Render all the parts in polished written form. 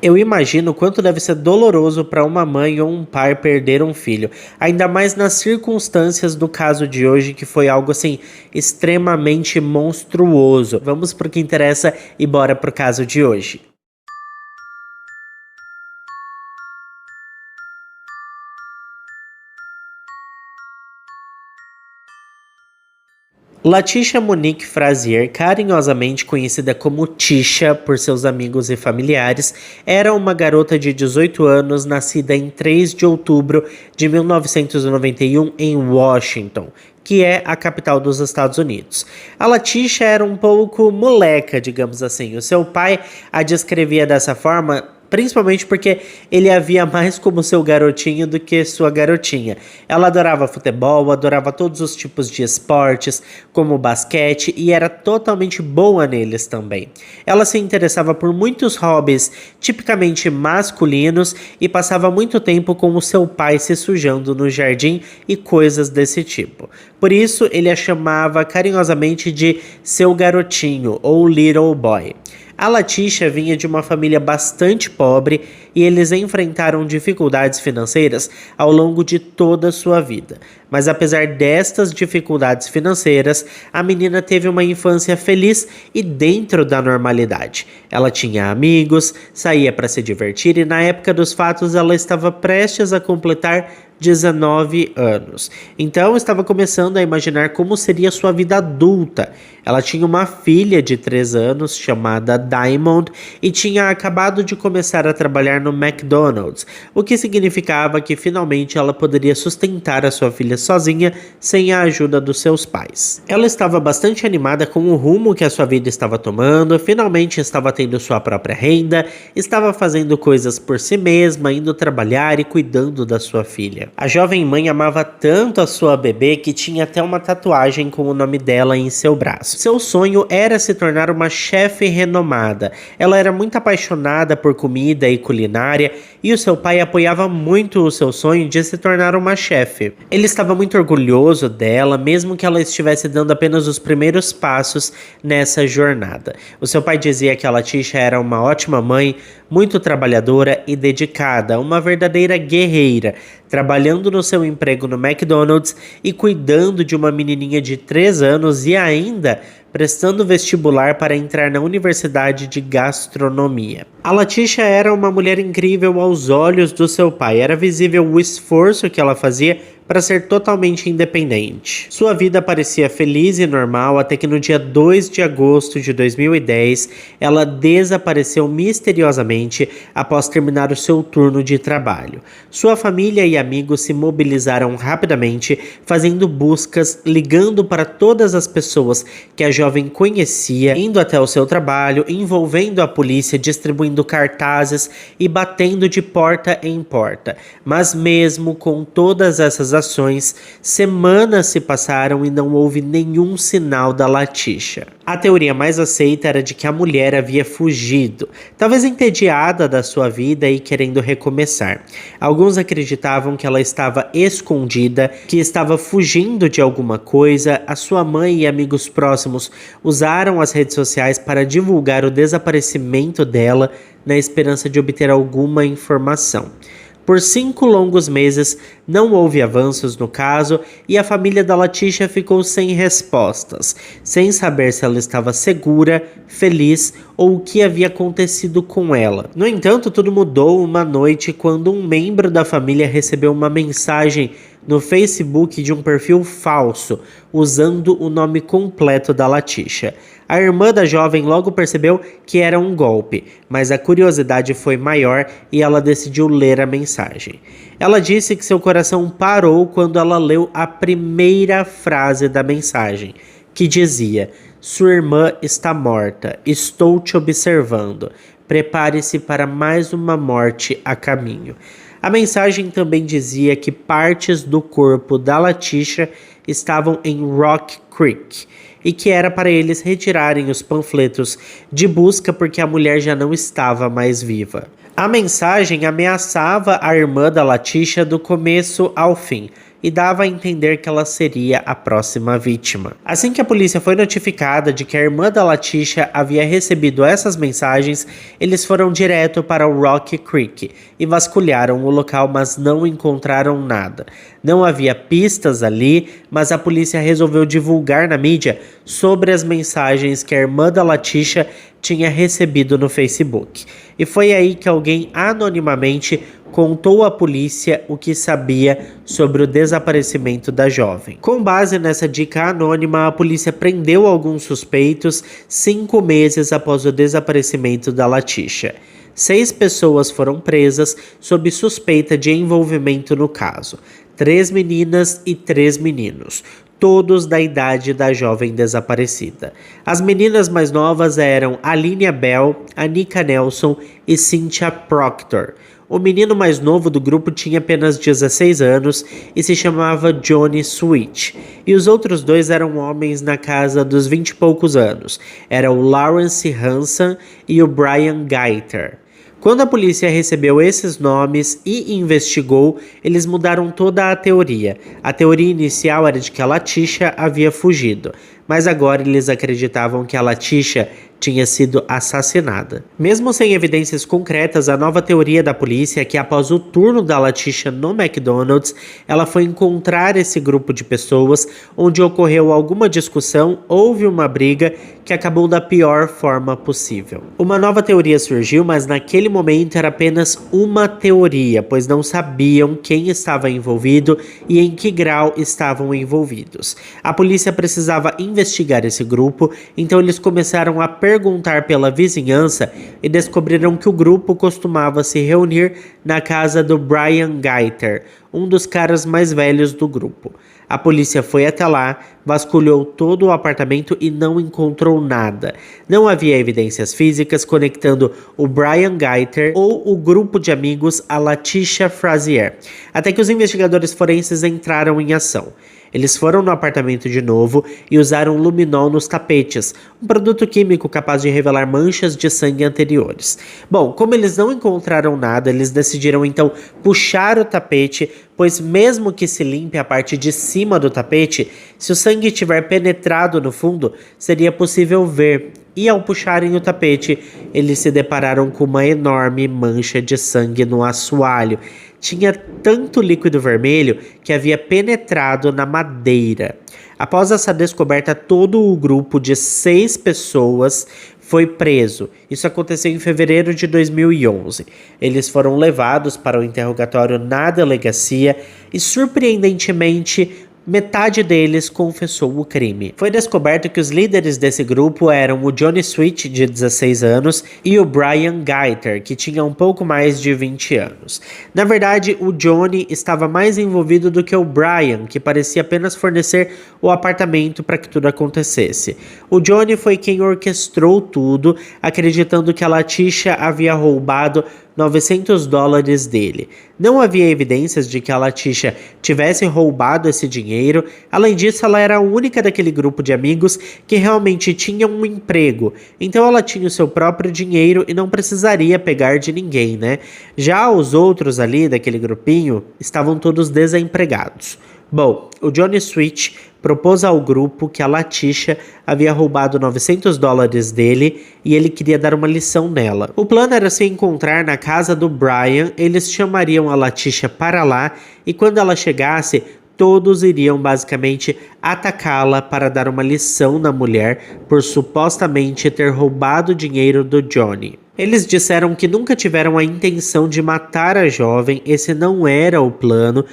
Eu imagino o quanto deve ser doloroso para uma mãe ou um pai perder um filho, ainda mais nas circunstâncias do caso de hoje, que foi algo assim extremamente monstruoso. Vamos pro que interessa e bora pro caso de hoje. Latisha Monique Frazier, carinhosamente conhecida como Tisha por seus amigos e familiares, era uma garota de 18 anos nascida em 3 de outubro de 1991 em Washington, que é a capital dos Estados Unidos. A Latisha era um pouco moleca, digamos assim. O seu pai a descrevia dessa forma, principalmente porque ele a via mais como seu garotinho do que sua garotinha. Ela adorava futebol, adorava todos os tipos de esportes, como basquete, e era totalmente boa neles também. Ela se interessava por muitos hobbies tipicamente masculinos e passava muito tempo com o seu pai se sujando no jardim e coisas desse tipo. Por isso, ele a chamava carinhosamente de seu garotinho ou little boy. A Latisha vinha de uma família bastante pobre e eles enfrentaram dificuldades financeiras ao longo de toda a sua vida. Mas apesar destas dificuldades financeiras, a menina teve uma infância feliz e dentro da normalidade. Ela tinha amigos, saía para se divertir e na época dos fatos ela estava prestes a completar 19 anos. Então estava começando a imaginar como seria sua vida adulta. Ela tinha uma filha de 3 anos chamada Diamond e tinha acabado de começar a trabalhar no McDonald's, o que significava que finalmente ela poderia sustentar a sua filha sozinha sem a ajuda dos seus pais. Ela estava bastante animada com o rumo que a sua vida estava tomando, finalmente estava tendo sua própria renda, estava fazendo coisas por si mesma, indo trabalhar e cuidando da sua filha. A jovem mãe amava tanto a sua bebê que tinha até uma tatuagem com o nome dela em seu braço. Seu sonho era se tornar uma chefe renomada. Ela era muito apaixonada por comida e culinária e o seu pai apoiava muito o seu sonho de se tornar uma chefe. Ele estava muito orgulhoso dela, mesmo que ela estivesse dando apenas os primeiros passos nessa jornada. O seu pai dizia que a Latisha era uma ótima mãe, muito trabalhadora e dedicada, uma verdadeira guerreira, trabalhando no seu emprego no McDonald's e cuidando de uma menininha de 3 anos e ainda prestando vestibular para entrar na Universidade de Gastronomia. A Latisha era uma mulher incrível aos olhos do seu pai. Era visível o esforço que ela fazia para ser totalmente independente. Sua vida parecia feliz e normal até que no dia 2 de agosto de 2010, ela desapareceu misteriosamente após terminar o seu turno de trabalho. Sua família e amigos se mobilizaram rapidamente, fazendo buscas, ligando para todas as pessoas que a jovem conhecia, indo até o seu trabalho, envolvendo a polícia, distribuindo cartazes e batendo de porta em porta. Mas mesmo com todas essas ações, semanas se passaram e não houve nenhum sinal da Latisha. A teoria mais aceita era de que a mulher havia fugido, talvez entediada da sua vida e querendo recomeçar. Alguns acreditavam que ela estava escondida, que estava fugindo de alguma coisa. A sua mãe e amigos próximos usaram as redes sociais para divulgar o desaparecimento dela na esperança de obter alguma informação. Por 5 longos meses, não houve avanços no caso e a família da Latisha ficou sem respostas, sem saber se ela estava segura, feliz ou o que havia acontecido com ela. No entanto, tudo mudou uma noite quando um membro da família recebeu uma mensagem no Facebook de um perfil falso, usando o nome completo da Latisha. A irmã da jovem logo percebeu que era um golpe, mas a curiosidade foi maior e ela decidiu ler a mensagem. Ela disse que seu coração parou quando ela leu a primeira frase da mensagem, que dizia: "Sua irmã está morta, estou te observando. Prepare-se para mais uma morte a caminho." A mensagem também dizia que partes do corpo da Latisha estavam em Rock Creek e que era para eles retirarem os panfletos de busca porque a mulher já não estava mais viva. A mensagem ameaçava a irmã da Latisha do começo ao fim. e dava a entender que ela seria a próxima vítima. Assim que a polícia foi notificada de que a irmã da Latisha havia recebido essas mensagens, eles foram direto para o Rock Creek e vasculharam o local, mas não encontraram nada. Não havia pistas ali, mas a polícia resolveu divulgar na mídia sobre as mensagens que a irmã da Latisha tinha recebido no Facebook. E foi aí que alguém anonimamente contou à polícia o que sabia sobre o desaparecimento da jovem. Com base nessa dica anônima, a polícia prendeu alguns suspeitos 5 meses após o desaparecimento da Latisha. 6 pessoas foram presas sob suspeita de envolvimento no caso. 3 meninas e 3 meninos, todos da idade da jovem desaparecida. As meninas mais novas eram Aline Bell, Anika Nelson e Cynthia Proctor. O menino mais novo do grupo tinha apenas 16 anos e se chamava Johnny Sweet. E os outros 2 eram homens na casa dos 20 e poucos anos. Era o Lawrence Hansen e o Brian Gaiter. Quando a polícia recebeu esses nomes e investigou, eles mudaram toda a teoria. A teoria inicial era de que a Latisha havia fugido, mas agora eles acreditavam que a Latisha tinha sido assassinada. Mesmo sem evidências concretas, a nova teoria da polícia é que após o turno da Latisha no McDonald's, ela foi encontrar esse grupo de pessoas onde ocorreu alguma discussão, houve uma briga que acabou da pior forma possível. Uma nova teoria surgiu, mas naquele momento era apenas uma teoria, pois não sabiam quem estava envolvido e em que grau estavam envolvidos. A polícia precisava investigar esse grupo, então eles começaram a perguntar pela vizinhança e descobriram que o grupo costumava se reunir na casa do Brian Gaiter, um dos caras mais velhos do grupo. A polícia foi até lá, vasculhou todo o apartamento e não encontrou nada. Não havia evidências físicas conectando o Brian Gaiter ou o grupo de amigos a Latisha Frazier, até que os investigadores forenses entraram em ação. Eles foram no apartamento de novo e usaram luminol nos tapetes, um produto químico capaz de revelar manchas de sangue anteriores. Bom, como eles não encontraram nada, eles decidiram então puxar o tapete, pois mesmo que se limpe a parte de cima do tapete, se o sangue tiver penetrado no fundo, seria possível ver. E ao puxarem o tapete, eles se depararam com uma enorme mancha de sangue no assoalho. Tinha tanto líquido vermelho que havia penetrado na madeira. Após essa descoberta, todo o grupo de 6 pessoas foi preso. Isso aconteceu em fevereiro de 2011. Eles foram levados para o interrogatório na delegacia e, surpreendentemente, metade deles confessou o crime. Foi descoberto que os líderes desse grupo eram o Johnny Sweet, de 16 anos, e o Brian Gaiter, que tinha um pouco mais de 20 anos. Na verdade, o Johnny estava mais envolvido do que o Brian, que parecia apenas fornecer o apartamento para que tudo acontecesse. O Johnny foi quem orquestrou tudo, acreditando que a Latisha havia roubado $900 dele. Não havia evidências de que a Latisha tivesse roubado esse dinheiro. Além disso, ela era a única daquele grupo de amigos que realmente tinha um emprego. Então ela tinha o seu próprio dinheiro e não precisaria pegar de ninguém, né? Já os outros ali daquele grupinho estavam todos desempregados. Bom, o Johnny Sweet propôs ao grupo que a Latisha havia roubado $900 dele e ele queria dar uma lição nela. O plano era se encontrar na casa do Brian, eles chamariam a Latisha para lá e quando ela chegasse, todos iriam basicamente atacá-la para dar uma lição na mulher por supostamente ter roubado o dinheiro do Johnny. Eles disseram que nunca tiveram a intenção de matar a jovem, esse não era o plano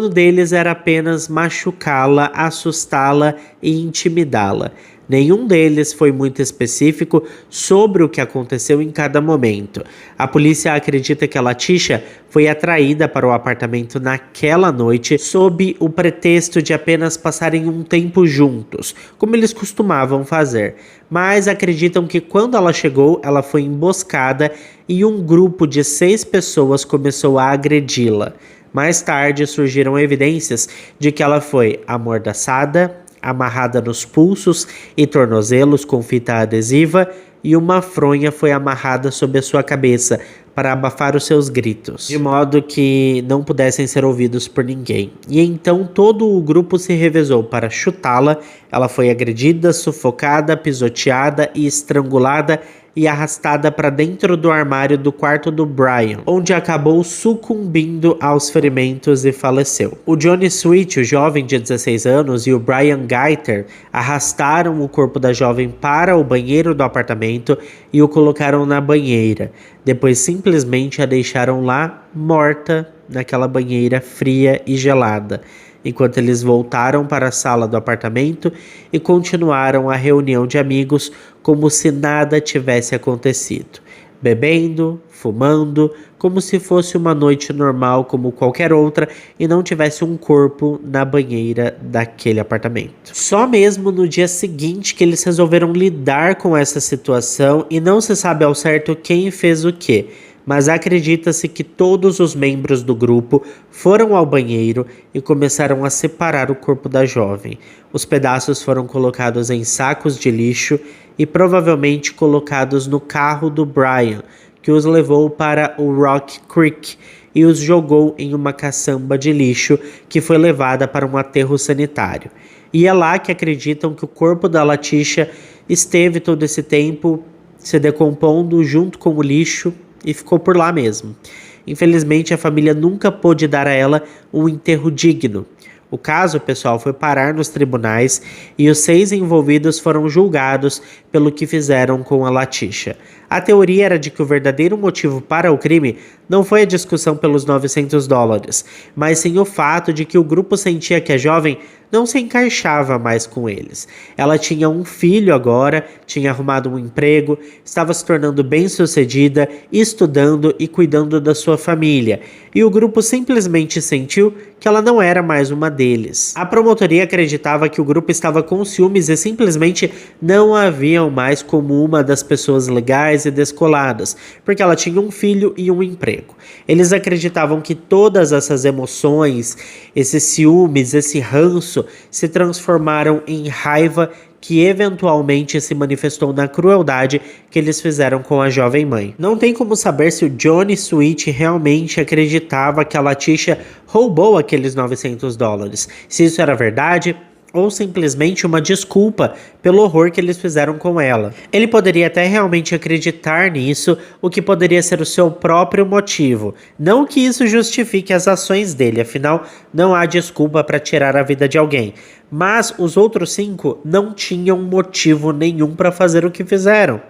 deles era apenas machucá-la, assustá-la e intimidá-la. Nenhum deles foi muito específico sobre o que aconteceu em cada momento. A polícia acredita que a Latisha foi atraída para o apartamento naquela noite sob o pretexto de apenas passarem um tempo juntos, como eles costumavam fazer. Mas acreditam que quando ela chegou, ela foi emboscada e um grupo de 6 pessoas começou a agredi-la. Mais tarde surgiram evidências de que ela foi amordaçada, amarrada nos pulsos e tornozelos com fita adesiva e uma fronha foi amarrada sobre a sua cabeça para abafar os seus gritos, de modo que não pudessem ser ouvidos por ninguém. E então todo o grupo se revezou para chutá-la. Ela foi agredida, sufocada, pisoteada e estrangulada e arrastada para dentro do armário do quarto do Brian, onde acabou sucumbindo aos ferimentos e faleceu. O Johnny Sweet, o jovem de 16 anos, e o Brian Gaither arrastaram o corpo da jovem para o banheiro do apartamento e o colocaram na banheira. Depois simplesmente a deixaram lá, morta, naquela banheira fria e gelada, enquanto eles voltaram para a sala do apartamento e continuaram a reunião de amigos como se nada tivesse acontecido, bebendo, fumando, como se fosse uma noite normal como qualquer outra e não tivesse um corpo na banheira daquele apartamento. Só mesmo no dia seguinte que eles resolveram lidar com essa situação e não se sabe ao certo quem fez o quê, mas acredita-se que todos os membros do grupo foram ao banheiro e começaram a separar o corpo da jovem. Os pedaços foram colocados em sacos de lixo e provavelmente colocados no carro do Brian, que os levou para o Rock Creek e os jogou em uma caçamba de lixo que foi levada para um aterro sanitário. E é lá que acreditam que o corpo da Latisha esteve todo esse tempo se decompondo junto com o lixo e ficou por lá mesmo. Infelizmente, a família nunca pôde dar a ela um enterro digno. O caso, pessoal, foi parar nos tribunais e os 6 envolvidos foram julgados pelo que fizeram com a Latisha. A teoria era de que o verdadeiro motivo para o crime não foi a discussão pelos $900, mas sim o fato de que o grupo sentia que a jovem não se encaixava mais com eles. Ela tinha um filho agora, tinha arrumado um emprego, estava se tornando bem-sucedida, estudando e cuidando da sua família, e o grupo simplesmente sentiu que ela não era mais uma deles. A promotoria acreditava que o grupo estava com ciúmes e simplesmente não a viam mais como uma das pessoas legais e descoladas, porque ela tinha um filho e um emprego. Eles acreditavam que todas essas emoções, esses ciúmes, esse ranço, se transformaram em raiva que eventualmente se manifestou na crueldade que eles fizeram com a jovem mãe. Não tem como saber se o Johnny Sweet realmente acreditava que a Latisha roubou aqueles $900, se isso era verdade ou simplesmente uma desculpa pelo horror que eles fizeram com ela. Ele poderia até realmente acreditar nisso, o que poderia ser o seu próprio motivo. Não que isso justifique as ações dele, afinal, não há desculpa para tirar a vida de alguém. Mas os outros 5 não tinham motivo nenhum para fazer o que fizeram.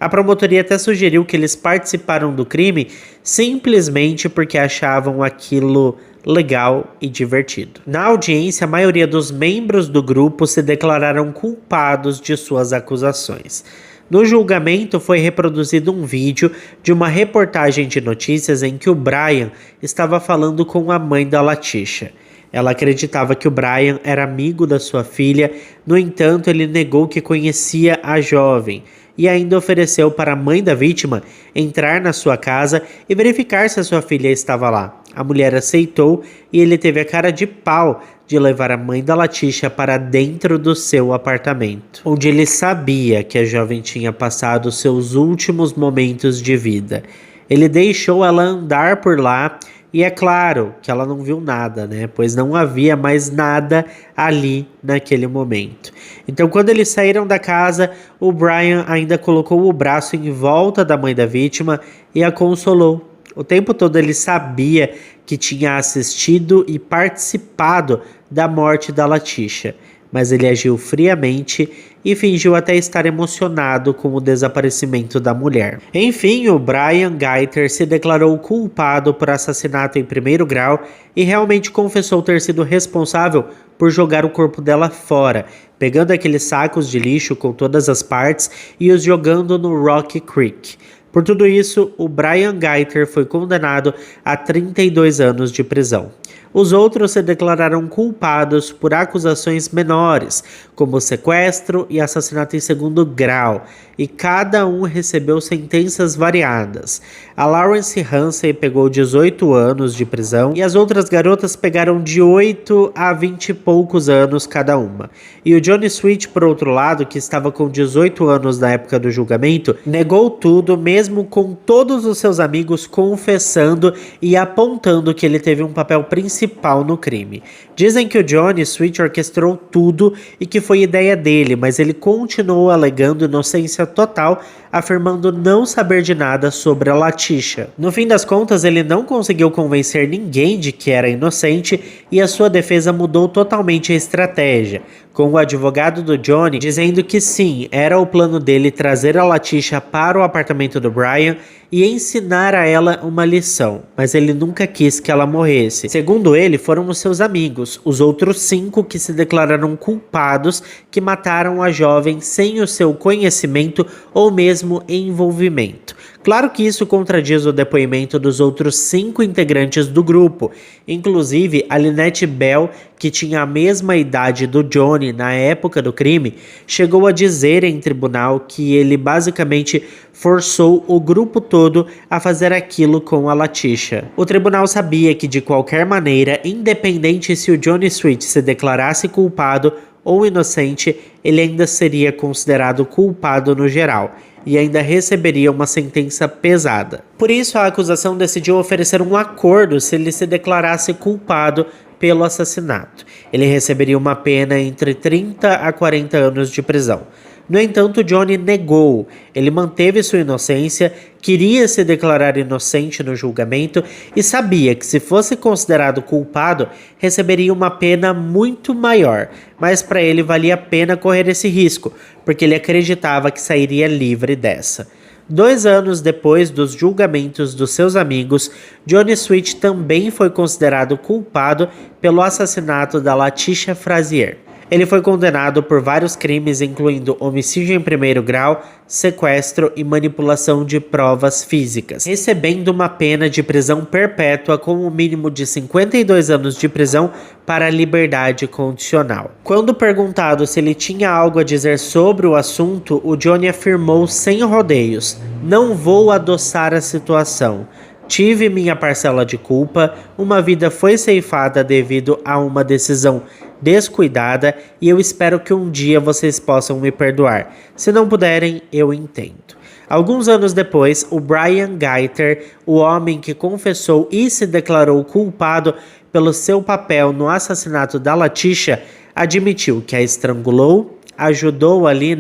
A promotoria até sugeriu que eles participaram do crime simplesmente porque achavam aquilo legal e divertido. Na audiência, a maioria dos membros do grupo se declararam culpados de suas acusações. No julgamento foi reproduzido um vídeo de uma reportagem de notícias em que o Brian estava falando com a mãe da Latisha. Ela acreditava que o Brian era amigo da sua filha, no entanto, ele negou que conhecia a jovem e ainda ofereceu para a mãe da vítima entrar na sua casa e verificar se a sua filha estava lá. A mulher aceitou e ele teve a cara de pau de levar a mãe da Latisha para dentro do seu apartamento, onde ele sabia que a jovem tinha passado seus últimos momentos de vida. Ele deixou ela andar por lá e é claro que ela não viu nada, né? Pois não havia mais nada ali naquele momento. Então, quando eles saíram da casa, o Brian ainda colocou o braço em volta da mãe da vítima e a consolou. O tempo todo ele sabia que tinha assistido e participado da morte da Latisha, mas ele agiu friamente e fingiu até estar emocionado com o desaparecimento da mulher. Enfim, o Brian Gaither se declarou culpado por assassinato em primeiro grau e realmente confessou ter sido responsável por jogar o corpo dela fora, pegando aqueles sacos de lixo com todas as partes e os jogando no Rock Creek. Por tudo isso, o Brian Gaither foi condenado a 32 anos de prisão. Os outros se declararam culpados por acusações menores, como sequestro e assassinato em segundo grau, e cada um recebeu sentenças variadas. A Lawrence Ramsey pegou 18 anos de prisão e as outras garotas pegaram de 8 a 20 e poucos anos cada uma. E o Johnny Sweet, por outro lado, que estava com 18 anos na época do julgamento, negou tudo, mesmo com todos os seus amigos confessando e apontando que ele teve um papel principal no crime. Dizem que o Johnny Sweet orquestrou tudo e que foi ideia dele, mas ele continuou alegando inocência total, afirmando não saber de nada sobre a Latisha. No fim das contas, ele não conseguiu convencer ninguém de que era inocente e a sua defesa mudou totalmente a estratégia, com o advogado do Johnny dizendo que sim, era o plano dele trazer a Latisha para o apartamento do Brian e ensinar a ela uma lição, mas ele nunca quis que ela morresse. Segundo ele, foram os seus amigos, os outros 5 que se declararam culpados, que mataram a jovem sem o seu conhecimento ou mesmo envolvimento. Claro que isso contradiz o depoimento dos outros 5 integrantes do grupo, inclusive a Lynette Bell, que tinha a mesma idade do Johnny na época do crime, chegou a dizer em tribunal que ele basicamente forçou o grupo todo a fazer aquilo com a Latisha. O tribunal sabia que de qualquer maneira, independente se o Johnny Sweet se declarasse culpado ou inocente, ele ainda seria considerado culpado no geral e ainda receberia uma sentença pesada. Por isso, a acusação decidiu oferecer um acordo se ele se declarasse culpado pelo assassinato. Ele receberia uma pena entre 30 a 40 anos de prisão. No entanto, Johnny negou. Ele manteve sua inocência, queria se declarar inocente no julgamento e sabia que, se fosse considerado culpado, receberia uma pena muito maior, mas para ele valia a pena correr esse risco, porque ele acreditava que sairia livre dessa. 2 anos depois dos julgamentos dos seus amigos, Johnny Sweet também foi considerado culpado pelo assassinato da Latisha Frazier. Ele foi condenado por vários crimes, incluindo homicídio em primeiro grau, sequestro e manipulação de provas físicas, recebendo uma pena de prisão perpétua com um mínimo de 52 anos de prisão para liberdade condicional. Quando perguntado se ele tinha algo a dizer sobre o assunto, o Johnny afirmou sem rodeios: "Não vou adoçar a situação. Tive minha parcela de culpa, uma vida foi ceifada devido a uma decisão descuidada e eu espero que um dia vocês possam me perdoar. Se não puderem, eu entendo." Alguns anos depois, o Brian Gaither, o homem que confessou e se declarou culpado pelo seu papel no assassinato da Latisha, admitiu que a estrangulou, ajudou ali,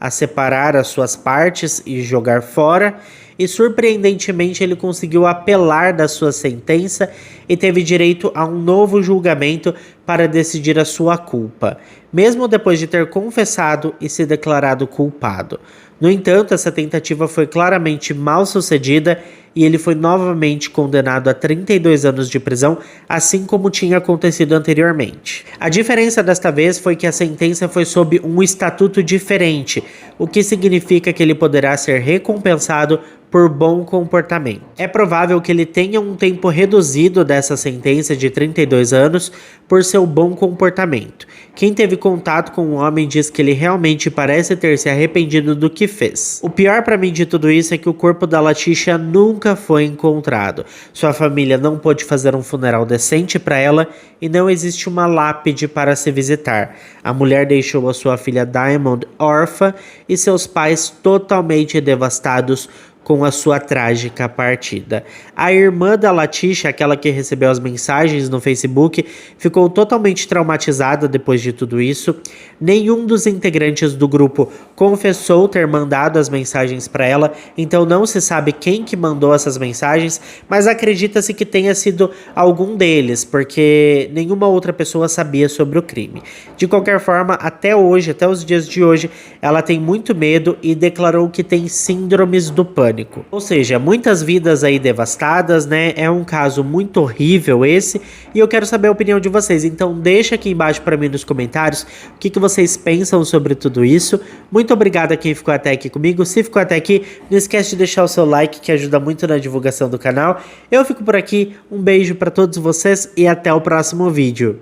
a separar as suas partes e jogar fora, e surpreendentemente ele conseguiu apelar da sua sentença e teve direito a um novo julgamento para decidir a sua culpa, mesmo depois de ter confessado e se declarado culpado. No entanto, essa tentativa foi claramente mal sucedida e ele foi novamente condenado a 32 anos de prisão, assim como tinha acontecido anteriormente. A diferença desta vez foi que a sentença foi sob um estatuto diferente, o que significa que ele poderá ser recompensado por bom comportamento. É provável que ele tenha um tempo reduzido dessa sentença de 32 anos por seu bom comportamento. Quem teve contato com o homem diz que ele realmente parece ter se arrependido do que fez. O pior para mim de tudo isso é que o corpo da Latisha nunca foi encontrado. Sua família não pôde fazer um funeral decente para ela e não existe uma lápide para se visitar. A mulher deixou a sua filha Diamond órfã e seus pais totalmente devastados com a sua trágica partida. A irmã da Latisha, aquela que recebeu as mensagens no Facebook, ficou totalmente traumatizada depois de tudo isso. Nenhum dos integrantes do grupo confessou ter mandado as mensagens para ela, então não se sabe quem que mandou essas mensagens, mas acredita-se que tenha sido algum deles, porque nenhuma outra pessoa sabia sobre o crime. De qualquer forma, até hoje, até os dias de hoje, ela tem muito medo e declarou que tem síndromes do pânico. crônico. Ou seja, muitas vidas aí devastadas, né? É um caso muito horrível esse, e eu quero saber a opinião de vocês. Então deixa aqui embaixo para mim nos comentários o que vocês pensam sobre tudo isso. Muito obrigado a quem ficou até aqui comigo. Se ficou até aqui, não esquece de deixar o seu like, que ajuda muito na divulgação do canal. Eu fico por aqui, um beijo para todos vocês e até o próximo vídeo.